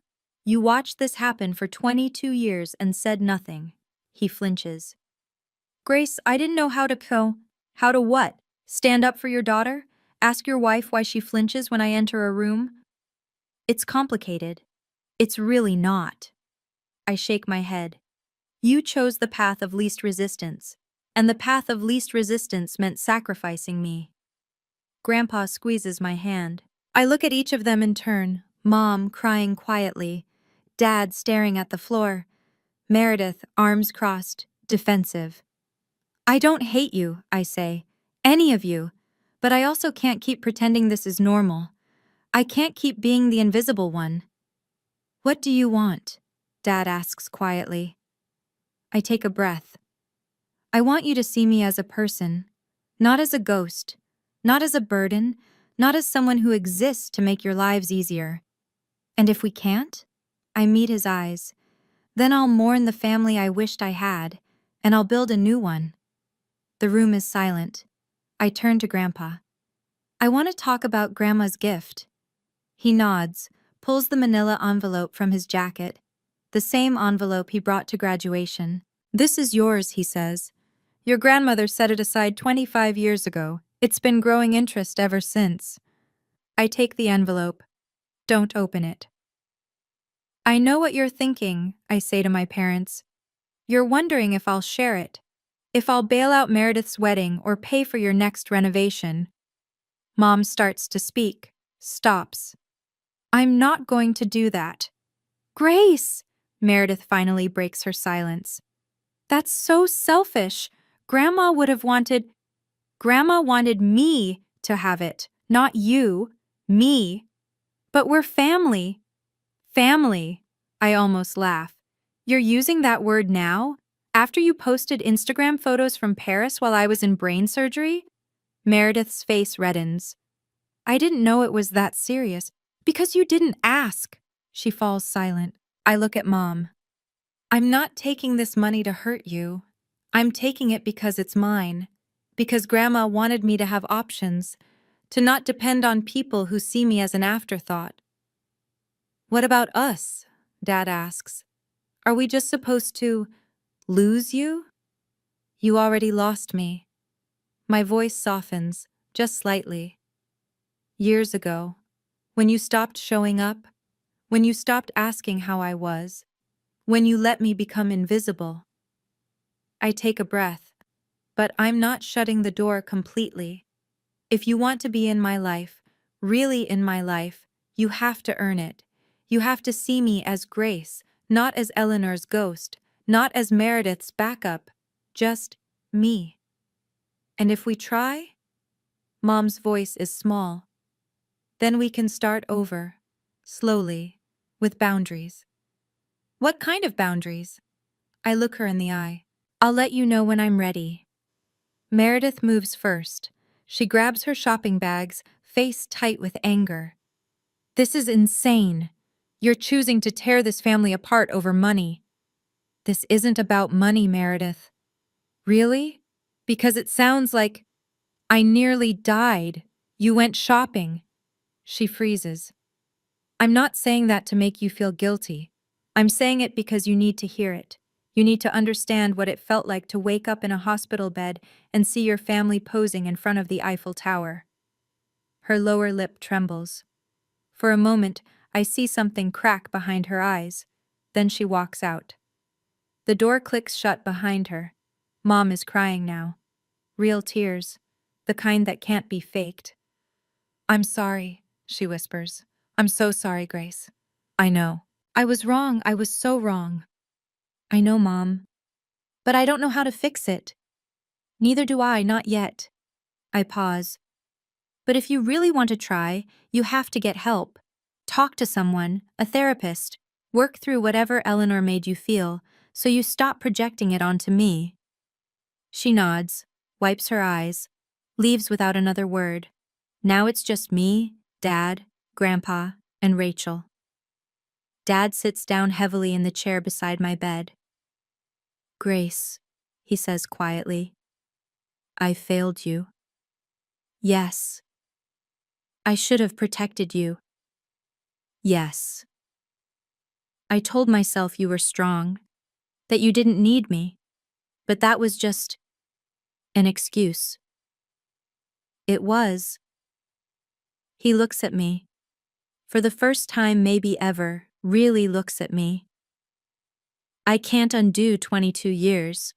You watched this happen for 22 years and said nothing. He flinches. Grace, I didn't know how to How to what? Stand up for your daughter? Ask your wife why she flinches when I enter a room? It's complicated. It's really not. I shake my head. You chose the path of least resistance, and the path of least resistance meant sacrificing me. Grandpa squeezes my hand. I look at each of them in turn, Mom crying quietly, Dad staring at the floor, Meredith, arms crossed, defensive. I don't hate you, I say, any of you, but I also can't keep pretending this is normal. I can't keep being the invisible one. What do you want? Dad asks quietly. I take a breath. I want you to see me as a person, not as a ghost, not as a burden, not as someone who exists to make your lives easier. And if we can't, I meet his eyes. Then I'll mourn the family I wished I had, and I'll build a new one. The room is silent. I turn to Grandpa. I want to talk about Grandma's gift. He nods, pulls the manila envelope from his jacket, the same envelope he brought to graduation. This is yours, he says. Your grandmother set it aside 25 years ago. It's been growing interest ever since. I take the envelope. Don't open it. I know what you're thinking, I say to my parents. You're wondering if I'll share it, if I'll bail out Meredith's wedding or pay for your next renovation. Mom starts to speak, stops. I'm not going to do that. Grace! Meredith finally breaks her silence. That's so selfish. Grandma wanted me to have it, not you, me. But we're family. Family. I almost laugh. You're using that word now? After you posted Instagram photos from Paris while I was in brain surgery? Meredith's face reddens. I didn't know it was that serious. Because you didn't ask. She falls silent. I look at Mom. I'm not taking this money to hurt you. I'm taking it because it's mine. Because Grandma wanted me to have options, to not depend on people who see me as an afterthought. What about us? Dad asks. Are we just supposed to lose you? You already lost me. My voice softens, just slightly. Years ago, when you stopped showing up, when you stopped asking how I was, when you let me become invisible. I take a breath, but I'm not shutting the door completely. If you want to be in my life, really in my life, you have to earn it. You have to see me as Grace, not as Eleanor's ghost, not as Meredith's backup, just me. And if we try, Mom's voice is small, then we can start over, slowly, with boundaries. What kind of boundaries? I look her in the eye. I'll let you know when I'm ready. Meredith moves first. She grabs her shopping bags, face tight with anger. This is insane. You're choosing to tear this family apart over money. This isn't about money, Meredith. Really? Because it sounds like I nearly died. You went shopping. She freezes. I'm not saying that to make you feel guilty. I'm saying it because you need to hear it. You need to understand what it felt like to wake up in a hospital bed and see your family posing in front of the Eiffel Tower. Her lower lip trembles. For a moment, I see something crack behind her eyes. Then she walks out. The door clicks shut behind her. Mom is crying now. Real tears. The kind that can't be faked. I'm sorry, she whispers. I'm so sorry, Grace. I know. I was wrong. I was so wrong. I know, Mom. But I don't know how to fix it. Neither do I, not yet. I pause. But if you really want to try, you have to get help. Talk to someone, a therapist. Work through whatever Eleanor made you feel, so you stop projecting it onto me. She nods, wipes her eyes, leaves without another word. Now it's just me, Dad, Grandpa, and Rachel. Dad sits down heavily in the chair beside my bed. Grace, he says quietly, I failed you. Yes. I should have protected you. Yes. I told myself you were strong, that you didn't need me, but that was just an excuse. It was. He looks at me. For the first time maybe ever, really looks at me. I can't undo 22 years.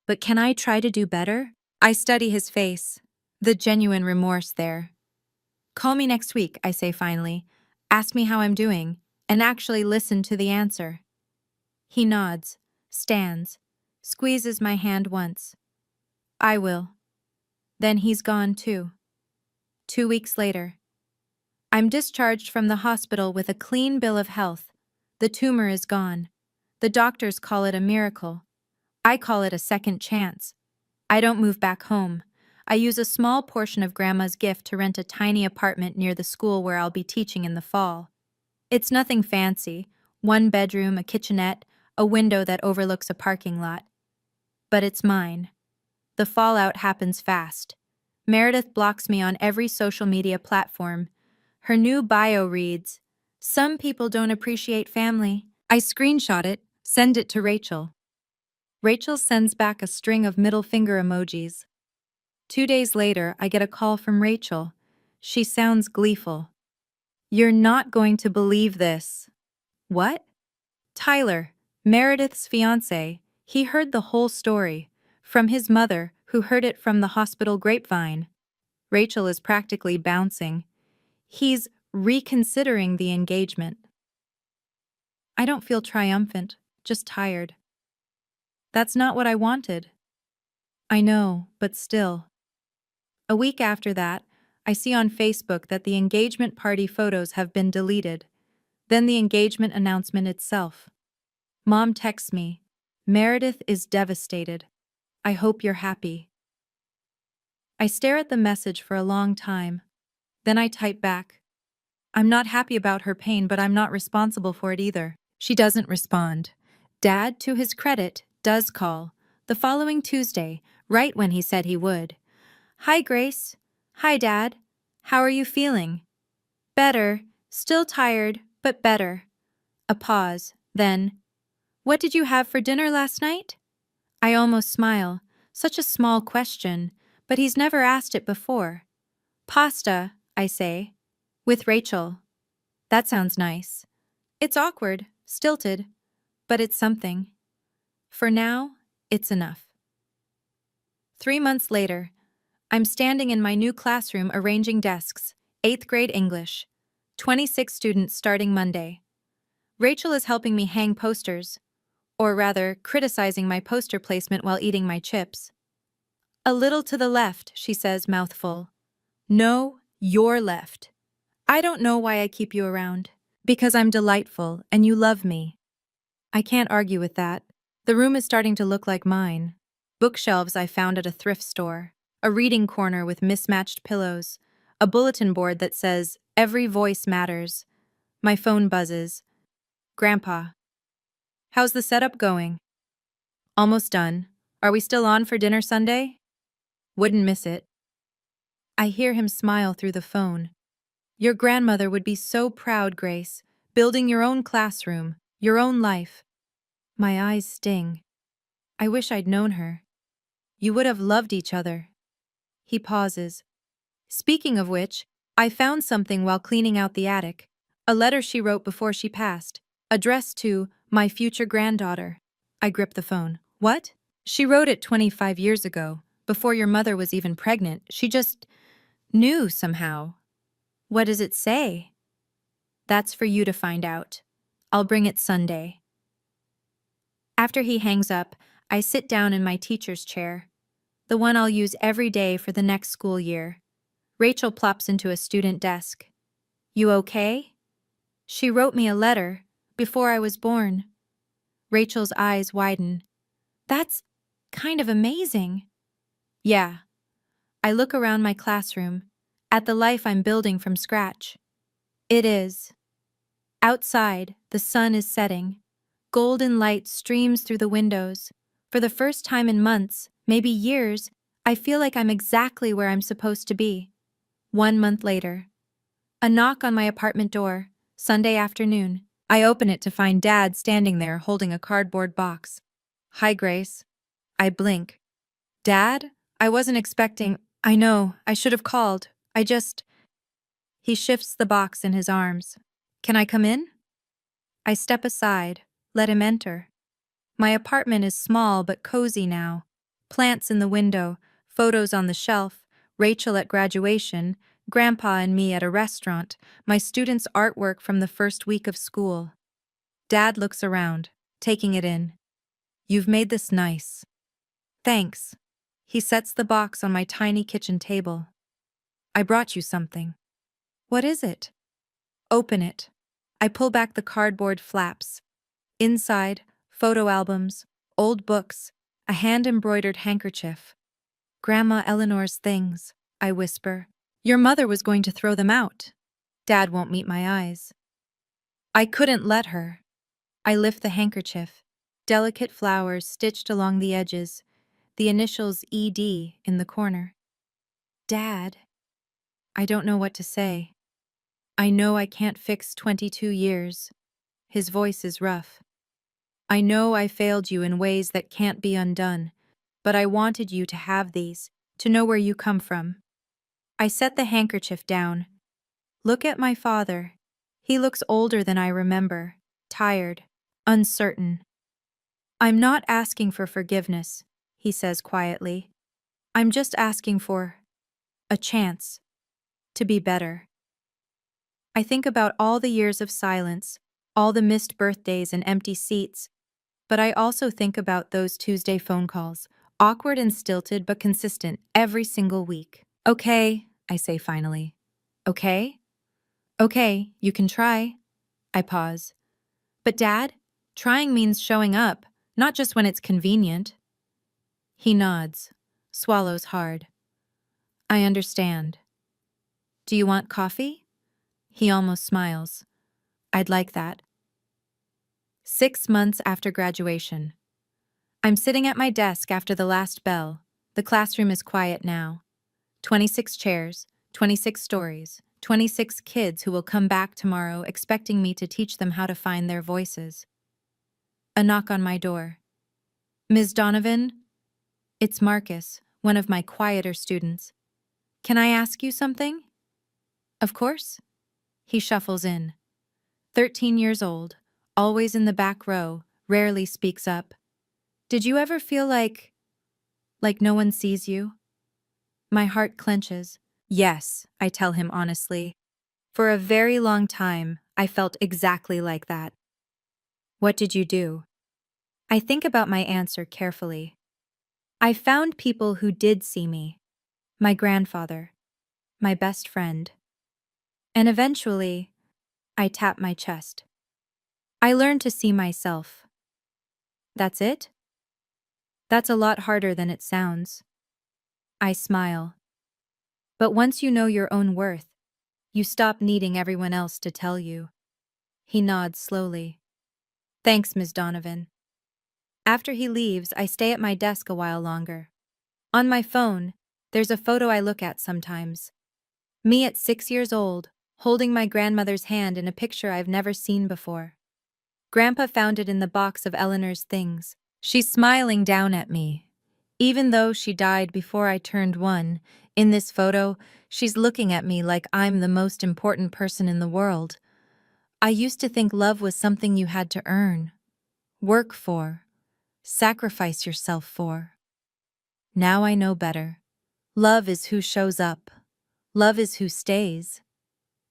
But can I try to do better? I study his face, the genuine remorse there. Call me next week, I say finally. Ask me how I'm doing, and actually listen to the answer. He nods, stands, squeezes my hand once. I will. Then he's gone too. 2 weeks later. I'm discharged from the hospital with a clean bill of health. The tumor is gone. The doctors call it a miracle. I call it a second chance. I don't move back home. I use a small portion of Grandma's gift to rent a tiny apartment near the school where I'll be teaching in the fall. It's nothing fancy, 1 bedroom, a kitchenette, a window that overlooks a parking lot. But it's mine. The fallout happens fast. Meredith blocks me on every social media platform. Her new bio reads, "Some people don't appreciate family." I screenshot it, send it to Rachel. Rachel sends back a string of middle finger emojis. 2 days later, I get a call from Rachel. She sounds gleeful. You're not going to believe this. What? Tyler, Meredith's fiancé, he heard the whole story. From his mother, who heard it from the hospital grapevine. Rachel is practically bouncing. He's reconsidering the engagement. I don't feel triumphant, just tired. That's not what I wanted. I know, but still. A week after that, I see on Facebook that the engagement party photos have been deleted. Then the engagement announcement itself. Mom texts me, Meredith is devastated. I hope you're happy. I stare at the message for a long time. Then I type back, I'm not happy about her pain, but I'm not responsible for it either. She doesn't respond. Dad, to his credit, does call. The following Tuesday, right when he said he would. Hi, Grace. Hi, Dad. How are you feeling? Better. Still tired, but better. A pause, then, what did you have for dinner last night? I almost smile. Such a small question, but he's never asked it before. Pasta, I say. With Rachel. That sounds nice. It's awkward, stilted, but it's something. For now, it's enough. 3 months later, I'm standing in my new classroom arranging desks, 8th grade English. 26 students starting Monday. Rachel is helping me hang posters, or rather, criticizing my poster placement while eating my chips. A little to the left, she says, mouthful. No, you're left. I don't know why I keep you around. Because I'm delightful and you love me. I can't argue with that. The room is starting to look like mine. Bookshelves I found at a thrift store. A reading corner with mismatched pillows. A bulletin board that says, "Every voice matters." My phone buzzes. Grandpa. How's the setup going? Almost done. Are we still on for dinner Sunday? Wouldn't miss it. I hear him smile through the phone. Your grandmother would be so proud, Grace. Building your own classroom, your own life. My eyes sting. I wish I'd known her. You would have loved each other. He pauses. Speaking of which, I found something while cleaning out the attic. A letter she wrote before she passed, addressed to my future granddaughter. I grip the phone. What? She wrote it 25 years ago, before your mother was even pregnant. She just knew somehow. What does it say? That's for you to find out. I'll bring it Sunday. After he hangs up, I sit down in my teacher's chair, the one I'll use every day for the next school year. Rachel plops into a student desk. You okay? She wrote me a letter before I was born. Rachel's eyes widen. That's kind of amazing. Yeah. I look around my classroom, at the life I'm building from scratch. It is. Outside, the sun is setting. Golden light streams through the windows. For the first time in months, maybe years, I feel like I'm exactly where I'm supposed to be. 1 month later. A knock on my apartment door, Sunday afternoon. I open it to find Dad standing there holding a cardboard box. Hi, Grace. I blink. Dad? I wasn't expecting. I know, I should have called. He shifts the box in his arms. Can I come in? I step aside, let him enter. My apartment is small but cozy now. Plants in the window, photos on the shelf, Rachel at graduation, Grandpa and me at a restaurant, my students' artwork from the first week of school. Dad looks around, taking it in. You've made this nice. Thanks. He sets the box on my tiny kitchen table. I brought you something. What is it? Open it. I pull back the cardboard flaps. Inside, photo albums, old books, a hand-embroidered handkerchief. Grandma Eleanor's things, I whisper. Your mother was going to throw them out. Dad won't meet my eyes. I couldn't let her. I lift the handkerchief. Delicate flowers stitched along the edges, the initials ED in the corner. Dad. I don't know what to say. I know I can't fix 22 years. His voice is rough. I know I failed you in ways that can't be undone, but I wanted you to have these, to know where you come from. I set the handkerchief down. Look at my father. He looks older than I remember, tired, uncertain. I'm not asking for forgiveness, he says quietly. I'm just asking for a chance to be better. I think about all the years of silence, all the missed birthdays and empty seats, but I also think about those Tuesday phone calls, awkward and stilted but consistent every single week. Okay, I say finally. Okay? Okay, you can try. I pause. But Dad, trying means showing up, not just when it's convenient. He nods, swallows hard. I understand. Do you want coffee? He almost smiles. I'd like that. 6 months after graduation. I'm sitting at my desk after the last bell. The classroom is quiet now. 26 chairs, 26 stories, 26 kids who will come back tomorrow expecting me to teach them how to find their voices. A knock on my door. Ms. Donovan? It's Marcus, one of my quieter students. Can I ask you something? Of course. He shuffles in. 13 years old, always in the back row, rarely speaks up. Did you ever feel like no one sees you? My heart clenches. Yes, I tell him honestly. For a very long time, I felt exactly like that. What did you do? I think about my answer carefully. I found people who did see me. My grandfather. My best friend. And eventually, I tap my chest. I learned to see myself. That's it? That's a lot harder than it sounds. I smile. But once you know your own worth, you stop needing everyone else to tell you. He nods slowly. Thanks, Ms. Donovan. After he leaves, I stay at my desk a while longer. On my phone, there's a photo I look at sometimes. Me at 6 years old, holding my grandmother's hand in a picture I've never seen before. Grandpa found it in the box of Eleanor's things. She's smiling down at me. Even though she died before I turned 1, in this photo, she's looking at me like I'm the most important person in the world. I used to think love was something you had to earn, work for, sacrifice yourself for. Now I know better. Love is who shows up. Love is who stays.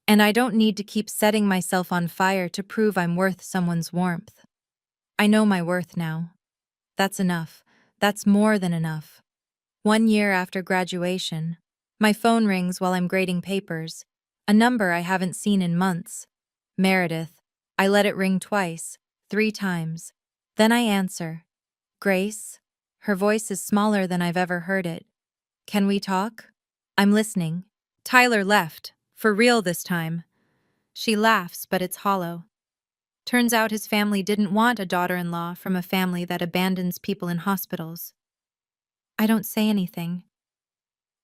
And I don't need to keep setting myself on fire to prove I'm worth someone's warmth. I know my worth now. That's enough. That's more than enough. 1 year after graduation, my phone rings while I'm grading papers, a number I haven't seen in months. Meredith. I let it ring twice, 3 times. Then I answer. Grace? Her voice is smaller than I've ever heard it. Can we talk? I'm listening. Tyler left, for real this time. She laughs, but it's hollow. Turns out his family didn't want a daughter-in-law from a family that abandons people in hospitals. I don't say anything.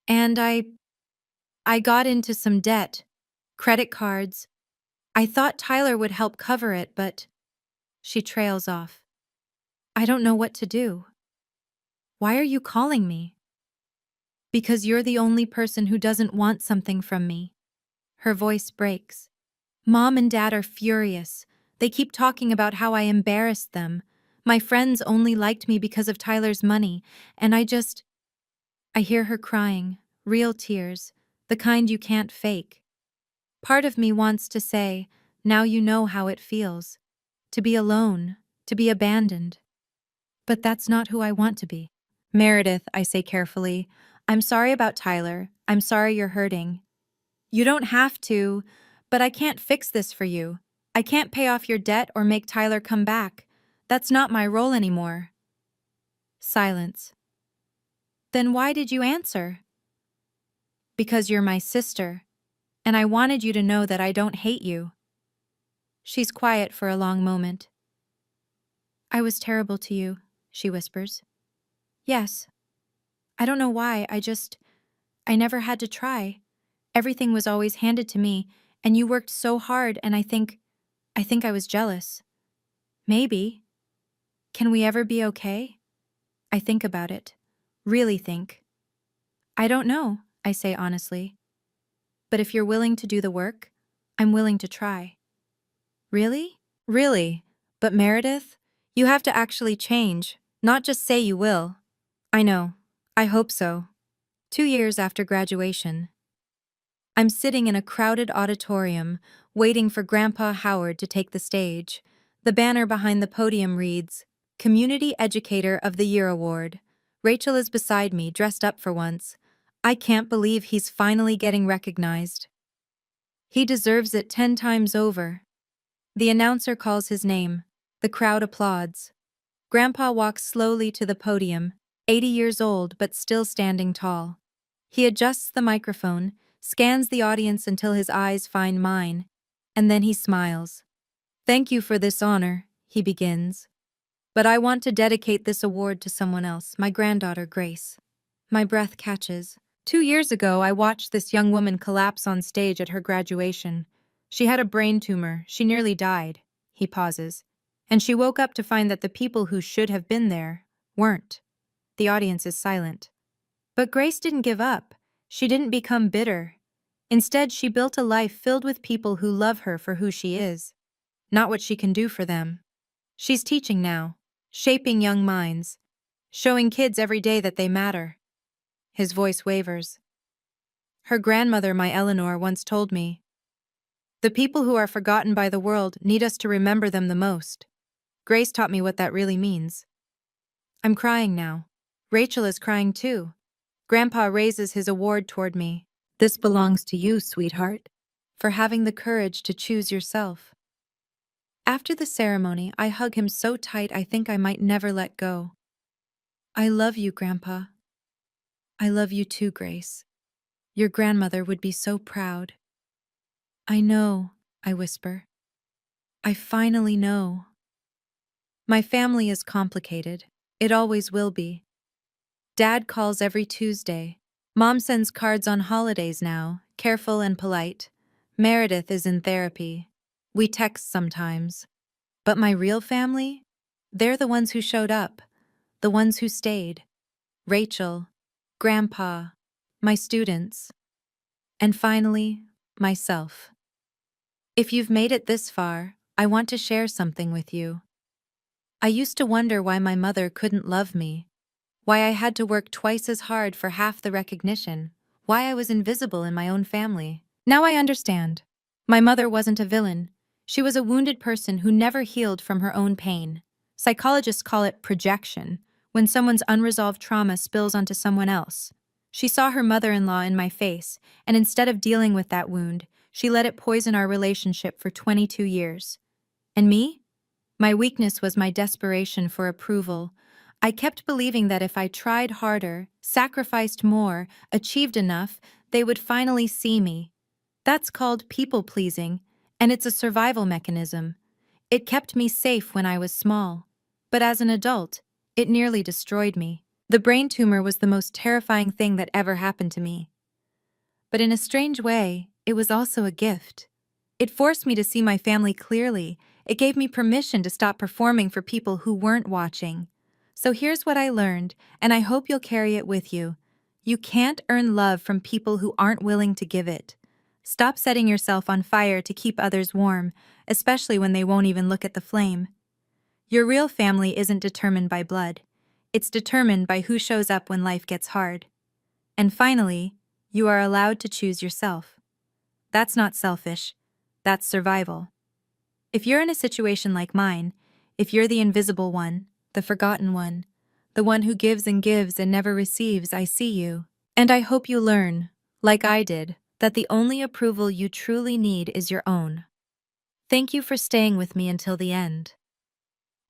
And I got into some debt. Credit cards. I thought Tyler would help cover it, but she trails off. I don't know what to do. Why are you calling me? Because you're the only person who doesn't want something from me. Her voice breaks. Mom and Dad are furious. They keep talking about how I embarrassed them. My friends only liked me because of Tyler's money, and I hear her crying, real tears, the kind you can't fake. Part of me wants to say, now you know how it feels. To be alone, to be abandoned. But that's not who I want to be. Meredith, I say carefully, I'm sorry about Tyler. I'm sorry you're hurting. You don't have to, but I can't fix this for you. I can't pay off your debt or make Tyler come back. That's not my role anymore. Silence. Then why did you answer? Because you're my sister, and I wanted you to know that I don't hate you. She's quiet for a long moment. I was terrible to you, she whispers. Yes. I don't know why, I never had to try. Everything was always handed to me, and you worked so hard, and I think I was jealous. Maybe. Can we ever be okay? I think about it. Really think. I don't know, I say honestly. But if you're willing to do the work, I'm willing to try. Really? Really. But Meredith, you have to actually change, not just say you will. I know. I hope so. 2 years after graduation. I'm sitting in a crowded auditorium, waiting for Grandpa Howard to take the stage. The banner behind the podium reads, Community Educator of the Year Award. Rachel is beside me, dressed up for once. I can't believe he's finally getting recognized. He deserves it 10 times over. The announcer calls his name. The crowd applauds. Grandpa walks slowly to the podium, 80 years old but still standing tall. He adjusts the microphone, scans the audience until his eyes find mine, and then he smiles. Thank you for this honor, he begins. But I want to dedicate this award to someone else, my granddaughter Grace. My breath catches. 2 years ago, I watched this young woman collapse on stage at her graduation. She had a brain tumor. She nearly died. He pauses. And she woke up to find that the people who should have been there weren't. The audience is silent. But Grace didn't give up. She didn't become bitter. Instead, she built a life filled with people who love her for who she is, not what she can do for them. She's teaching now, shaping young minds, showing kids every day that they matter. His voice wavers. Her grandmother, my Eleanor, once told me, the people who are forgotten by the world need us to remember them the most. Grace taught me what that really means. I'm crying now. Rachel is crying too. Grandpa raises his award toward me. This belongs to you, sweetheart, for having the courage to choose yourself. After the ceremony, I hug him so tight I think I might never let go. I love you, Grandpa. I love you too, Grace. Your grandmother would be so proud. I know, I whisper. I finally know. My family is complicated. It always will be. Dad calls every Tuesday. Mom sends cards on holidays now, careful and polite. Meredith is in therapy. We text sometimes. But my real family? They're the ones who showed up, the ones who stayed. Rachel, Grandpa, my students, and finally, myself. If you've made it this far, I want to share something with you. I used to wonder why my mother couldn't love me, why I had to work twice as hard for half the recognition, why I was invisible in my own family. Now I understand. My mother wasn't a villain. She was a wounded person who never healed from her own pain. Psychologists call it projection, when someone's unresolved trauma spills onto someone else. She saw her mother-in-law in my face, and instead of dealing with that wound, she let it poison our relationship for 22 years. And me? My weakness was my desperation for approval. I kept believing that if I tried harder, sacrificed more, achieved enough, they would finally see me. That's called people-pleasing, and it's a survival mechanism. It kept me safe when I was small. But as an adult, it nearly destroyed me. The brain tumor was the most terrifying thing that ever happened to me. But in a strange way, it was also a gift. It forced me to see my family clearly. It gave me permission to stop performing for people who weren't watching. So here's what I learned, and I hope you'll carry it with you. You can't earn love from people who aren't willing to give it. Stop setting yourself on fire to keep others warm, especially when they won't even look at the flame. Your real family isn't determined by blood. It's determined by who shows up when life gets hard. And finally, you are allowed to choose yourself. That's not selfish. That's survival. If you're in a situation like mine, if you're the invisible one, the forgotten one, the one who gives and never receives, I see you. And I hope you learn, like I did, that the only approval you truly need is your own. Thank you for staying with me until the end.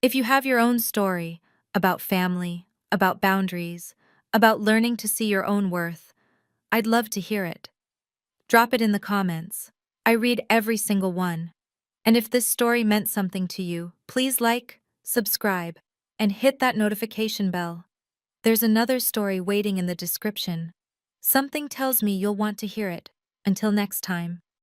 If you have your own story about family, about boundaries, about learning to see your own worth, I'd love to hear it. Drop it in the comments. I read every single one. And if this story meant something to you, please like, subscribe, and hit that notification bell. There's another story waiting in the description. Something tells me you'll want to hear it. Until next time.